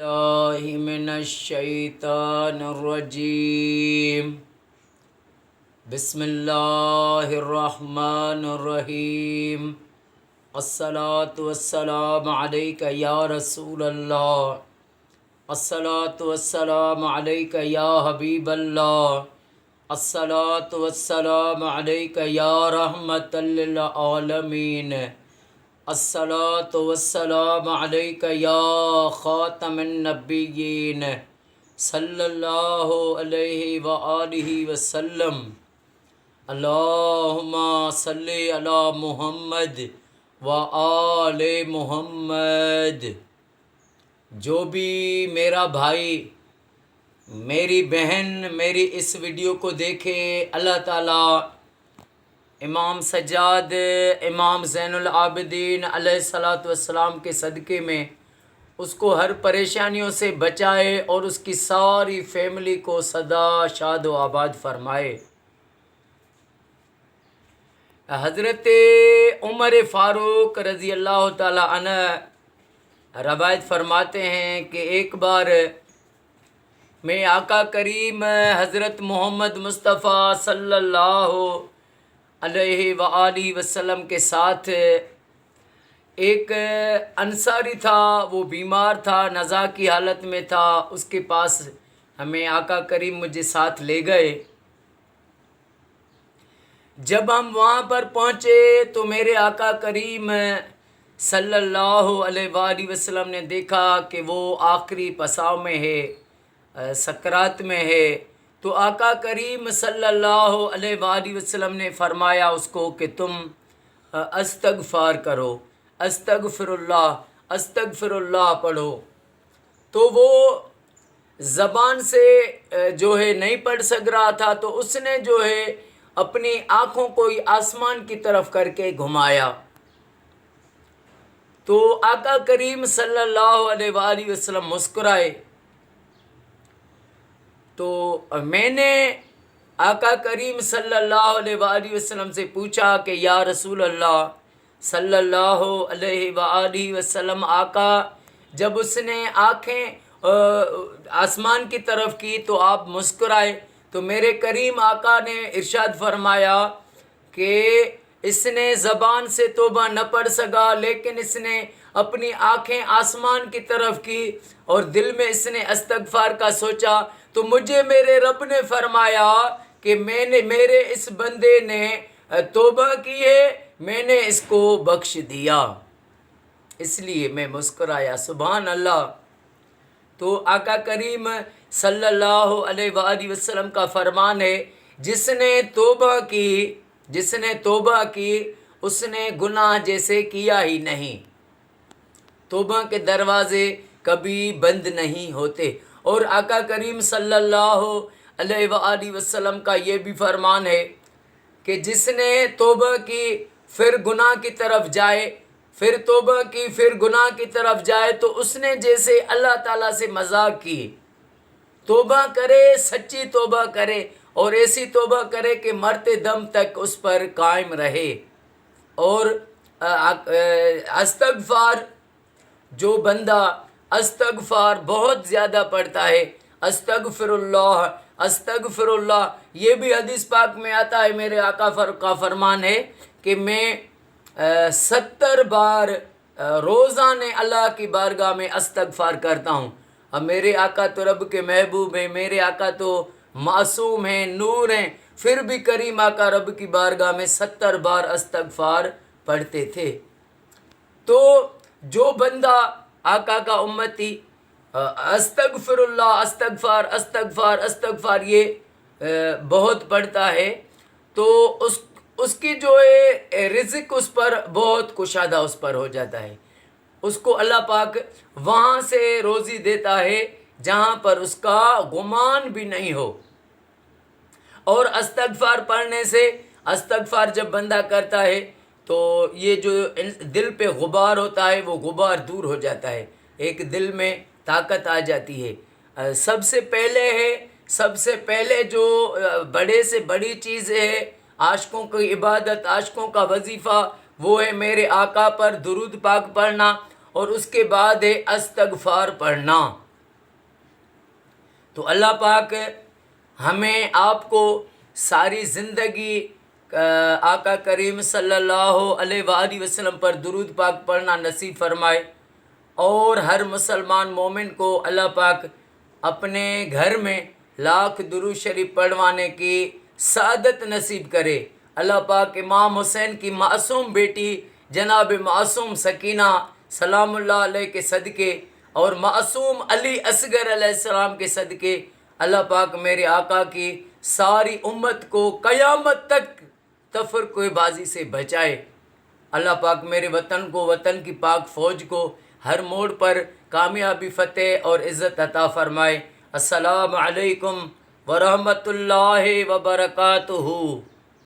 اللہ من الشیطان الرجیم بسم اللہ الرحمن الرحیم الصلاة والسلام علیک یا رسول اللہ، الصلاة والسلام علیک یا حبیب اللہ، الصلاة والسلام علیک یا رحمت للعالمین، الصلاة والسلام علیک یا خاتم النبیین صلی اللہ علیہ وآلہ وسلم۔ اللہم صلی علی محمد وآل محمد۔ جو بھی میرا بھائی، میری بہن میری اس ویڈیو کو دیکھے، اللہ تعالیٰ امام سجاد، امام زین العابدین علیہ الصلاۃ والسلام کے صدقے میں اس کو ہر پریشانیوں سے بچائے اور اس کی ساری فیملی کو سدا شاد و آباد فرمائے۔ حضرت عمر فاروق رضی اللہ تعالی عنہ روایت فرماتے ہیں کہ ایک بار میں آقا کریم حضرت محمد مصطفیٰ صلی اللہ علیہ وآلہ وسلم کے ساتھ، ایک انصاری تھا، وہ بیمار تھا، نزا کی حالت میں تھا، اس کے پاس ہمیں آقا کریم مجھے ساتھ لے گئے۔ جب ہم وہاں پر پہنچے تو میرے آقا کریم صلی اللہ علیہ وآلہ وسلم نے دیکھا کہ وہ آخری پساؤ میں ہے، سکرات میں ہے، تو آقا کریم صلی اللہ علیہ وآلہ وسلم نے فرمایا اس کو کہ تم استغفار کرو، استغفر اللہ پڑھو۔ تو وہ زبان سے جو ہے نہیں پڑھ سک رہا تھا، تو اس نے جو ہے اپنی آنکھوں کو آسمان کی طرف کر کے گھمایا۔ تو آقا کریم صلی اللہ علیہ وآلہ وسلم مسکرائے۔ تو میں نے آقا کریم صلی اللہ علیہ وآلہ وسلم سے پوچھا کہ یا رسول اللہ صلی اللہ علیہ وآلہ وسلم، آقا جب اس نے آنکھیں آسمان کی طرف کی تو آپ مسکرائے، تو میرے کریم آقا نے ارشاد فرمایا کہ اس نے زبان سے توبہ نہ پڑھ سکا، لیکن اس نے اپنی آنکھیں آسمان کی طرف کی اور دل میں اس نے استغفار کا سوچا، تو مجھے میرے رب نے فرمایا کہ میرے اس بندے نے توبہ کی ہے، میں نے اس کو بخش دیا، اس لیے میں مسکرایا۔ سبحان اللہ۔ تو آقا کریم صلی اللہ علیہ وآلہ وسلم کا فرمان ہے، جس نے توبہ کی اس نے گناہ جیسے کیا ہی نہیں۔ توبہ کے دروازے کبھی بند نہیں ہوتے۔ اور آقا کریم صلی اللہ علیہ وآلہ وسلم کا یہ بھی فرمان ہے کہ جس نے توبہ کی پھر گناہ کی طرف جائے، پھر توبہ کی پھر گناہ کی طرف جائے، تو اس نے جیسے اللہ تعالیٰ سے مذاق کی۔ توبہ کرے، سچی توبہ کرے، اور ایسی توبہ کرے کہ مرتے دم تک اس پر قائم رہے۔ اور استغفار، جو بندہ استغفار بہت زیادہ پڑھتا ہے، استغفر اللہ، یہ بھی حدیث پاک میں آتا ہے، میرے آقا کا فرمان ہے کہ میں 70 بار روزانے اللہ کی بارگاہ میں استغفار کرتا ہوں۔ اب میرے آقا تو رب کے محبوب ہیں، میرے آقا تو معصوم ہیں، نور ہیں، پھر بھی کریم آقا رب کی بارگاہ میں 70 بار استغفار پڑھتے تھے۔ تو جو بندہ آقا کا امتی استغفر اللہ، استغفار یہ بہت پڑھتا ہے، تو اس کی جو ہے رزق اس پر بہت کشادہ اس پر ہو جاتا ہے۔ اس کو اللہ پاک وہاں سے روزی دیتا ہے جہاں پر اس کا گمان بھی نہیں ہو۔ اور استغفار پڑھنے سے، استغفار جب بندہ کرتا ہے تو یہ جو دل پہ غبار ہوتا ہے وہ غبار دور ہو جاتا ہے، ایک دل میں طاقت آ جاتی ہے۔ سب سے پہلے جو بڑے سے بڑی چیز ہے عاشقوں کی عبادت، عاشقوں کا وظیفہ، وہ ہے میرے آقا پر درود پاک پڑھنا، اور اس کے بعد ہے استغفار پڑھنا۔ تو اللہ پاک ہمیں آپ کو ساری زندگی آقا کریم صلی اللہ علیہ وآلہ وسلم پر درود پاک پڑھنا نصیب فرمائے، اور ہر مسلمان مومن کو اللہ پاک اپنے گھر میں لاکھ درود شریف پڑھوانے کی سعادت نصیب کرے۔ اللہ پاک امام حسین کی معصوم بیٹی جناب معصوم سکینہ سلام اللہ علیہ کے صدقے اور معصوم علی اصغر علیہ السلام کے صدقے اللہ پاک میرے آقا کی ساری امت کو قیامت تک تفرقہ بازی سے بچائے۔ اللہ پاک میرے وطن کو، وطن کی پاک فوج کو ہر موڑ پر کامیابی، فتح اور عزت عطا فرمائے۔ السلام علیکم ورحمۃ اللہ وبرکاتہ۔